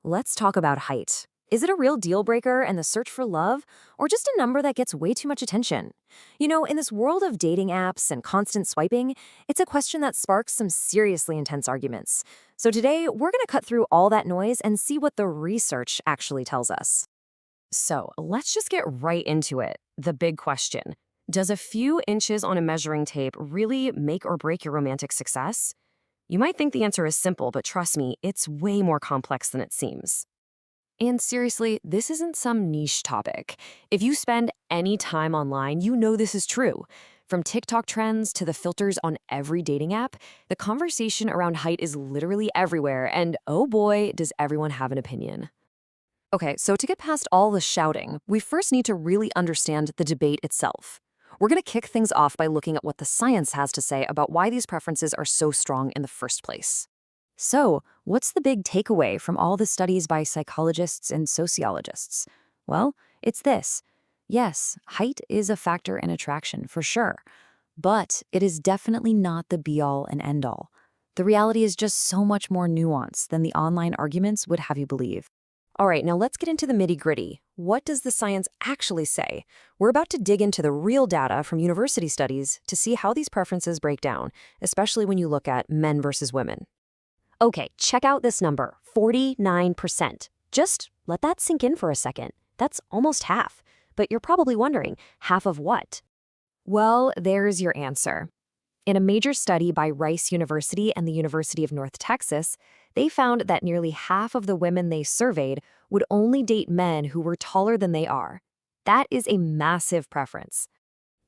Let's talk about height. Is it a real deal breaker in the search for love, or just a number that gets way too much attention? In this world of dating apps and constant swiping, it's a question that sparks some seriously intense arguments. So today, we're going to cut through all that noise and see what the research actually tells us. So let's just get right into it. The big question. Does a few inches on a measuring tape really make or break your romantic success? You might think the answer is simple, but trust me, it's way more complex than it seems. And seriously, this isn't some niche topic. If you spend any time online, you know this is true. From TikTok trends to the filters on every dating app, the conversation around height is literally everywhere, and oh boy, does everyone have an opinion. Okay, so to get past all the shouting, we first need to really understand the debate itself. We're going to kick things off by looking at what the science has to say about why these preferences are so strong in the first place. So, what's the big takeaway from all the studies by psychologists and sociologists? Well, it's this. Yes, height is a factor in attraction, for sure. But it is definitely not the be-all and end-all. The reality is just so much more nuanced than the online arguments would have you believe. All right, now let's get into the nitty-gritty. What does the science actually say? We're about to dig into the real data from university studies to see how these preferences break down, especially when you look at men versus women. Okay, check out this number, 49%. Just let that sink in for a second. That's almost half. But you're probably wondering, half of what? Well, there's your answer. In a major study by Rice University and the University of North Texas, they found that nearly half of the women they surveyed would only date men who were taller than they are. That is a massive preference.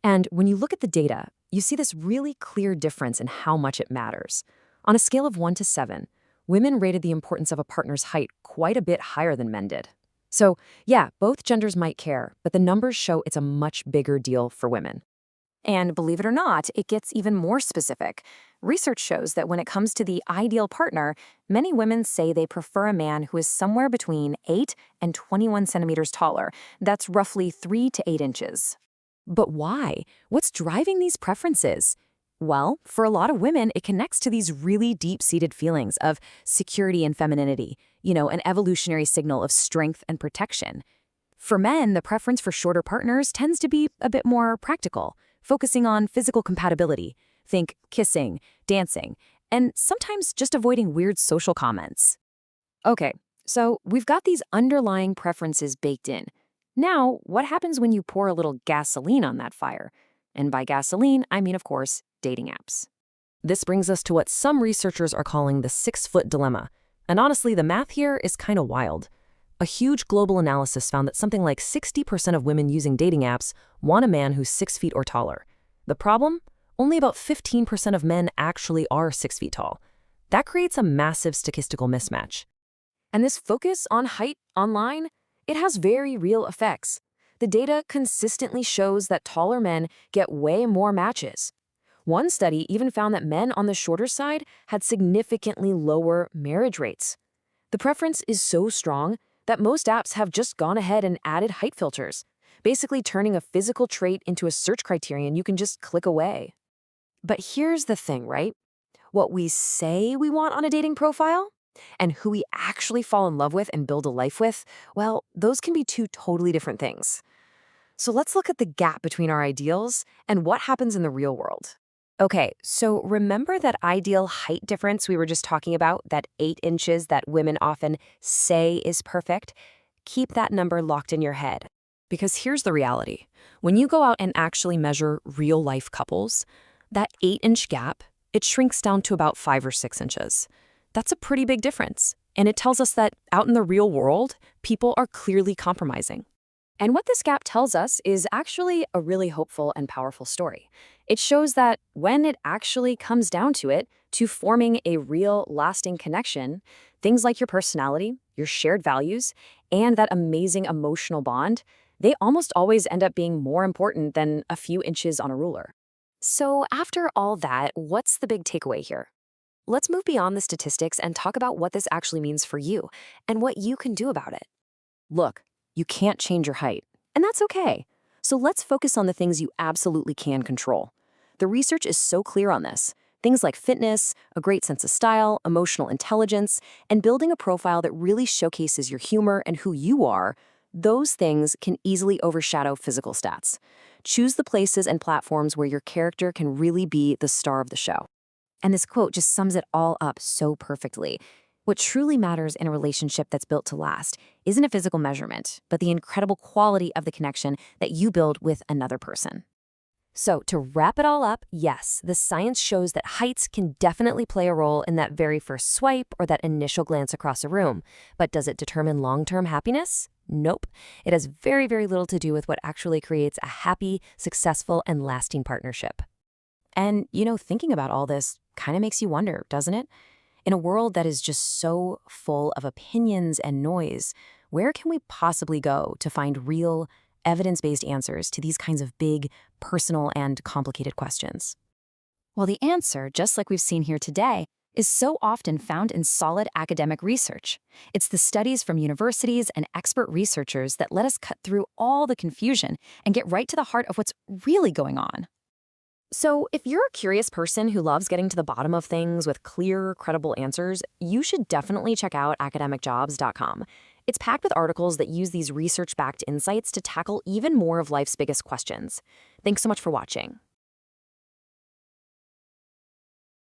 And when you look at the data, you see this really clear difference in how much it matters. On a scale of 1 to 7, women rated the importance of a partner's height quite a bit higher than men did. So, yeah, both genders might care, but the numbers show it's a much bigger deal for women. And believe it or not, it gets even more specific. Research shows that when it comes to the ideal partner, many women say they prefer a man who is somewhere between 8 and 21 centimeters taller. That's roughly 3 to 8 inches. But why? What's driving these preferences? Well, for a lot of women, it connects to these really deep-seated feelings of security and femininity, an evolutionary signal of strength and protection. For men, the preference for shorter partners tends to be a bit more practical, focusing on physical compatibility. Think kissing, dancing, and sometimes just avoiding weird social comments. Okay, so we've got these underlying preferences baked in. Now, what happens when you pour a little gasoline on that fire? And by gasoline, I mean, of course, dating apps. This brings us to what some researchers are calling the 6-foot dilemma. And honestly, the math here is kind of wild. A huge global analysis found that something like 60% of women using dating apps want a man who's 6 feet or taller. The problem? Only about 15% of men actually are 6 feet tall. That creates a massive statistical mismatch. And this focus on height online, it has very real effects. The data consistently shows that taller men get way more matches. One study even found that men on the shorter side had significantly lower marriage rates. The preference is so strong that most apps have just gone ahead and added height filters, basically turning a physical trait into a search criterion you can just click away. But here's the thing, right? What we say we want on a dating profile and who we actually fall in love with and build a life with, well, those can be two totally different things. So let's look at the gap between our ideals and what happens in the real world. Okay, so remember that ideal height difference we were just talking about, that 8 inches that women often say is perfect? Keep that number locked in your head. Because here's the reality. When you go out and actually measure real-life couples, that 8-inch gap, it shrinks down to about 5 or 6 inches. That's a pretty big difference. And it tells us that out in the real world, people are clearly compromising. And what this gap tells us is actually a really hopeful and powerful story. It shows that when it actually comes down to it, to forming a real, lasting connection, things like your personality, your shared values, and that amazing emotional bond, they almost always end up being more important than a few inches on a ruler. So after all that, what's the big takeaway here? Let's move beyond the statistics and talk about what this actually means for you and what you can do about it. Look, you can't change your height, and that's okay. So let's focus on the things you absolutely can control. The research is so clear on this. Things like fitness, a great sense of style, emotional intelligence, and building a profile that really showcases your humor and who you are, those things can easily overshadow physical stats. Choose the places and platforms where your character can really be the star of the show. And this quote just sums it all up so perfectly. What truly matters in a relationship that's built to last isn't a physical measurement, but the incredible quality of the connection that you build with another person. So, to wrap it all up, yes, the science shows that heights can definitely play a role in that very first swipe or that initial glance across a room. But does it determine long-term happiness? Nope. It has very, very little to do with what actually creates a happy, successful, and lasting partnership. And, thinking about all this kind of makes you wonder, doesn't it? In a world that is just so full of opinions and noise, where can we possibly go to find real, evidence-based answers to these kinds of big, personal, and complicated questions? Well, the answer, just like we've seen here today, is so often found in solid academic research. It's the studies from universities and expert researchers that let us cut through all the confusion and get right to the heart of what's really going on. So, if you're a curious person who loves getting to the bottom of things with clear, credible answers, you should definitely check out academicjobs.com. It's packed with articles that use these research-backed insights to tackle even more of life's biggest questions. Thanks so much for watching.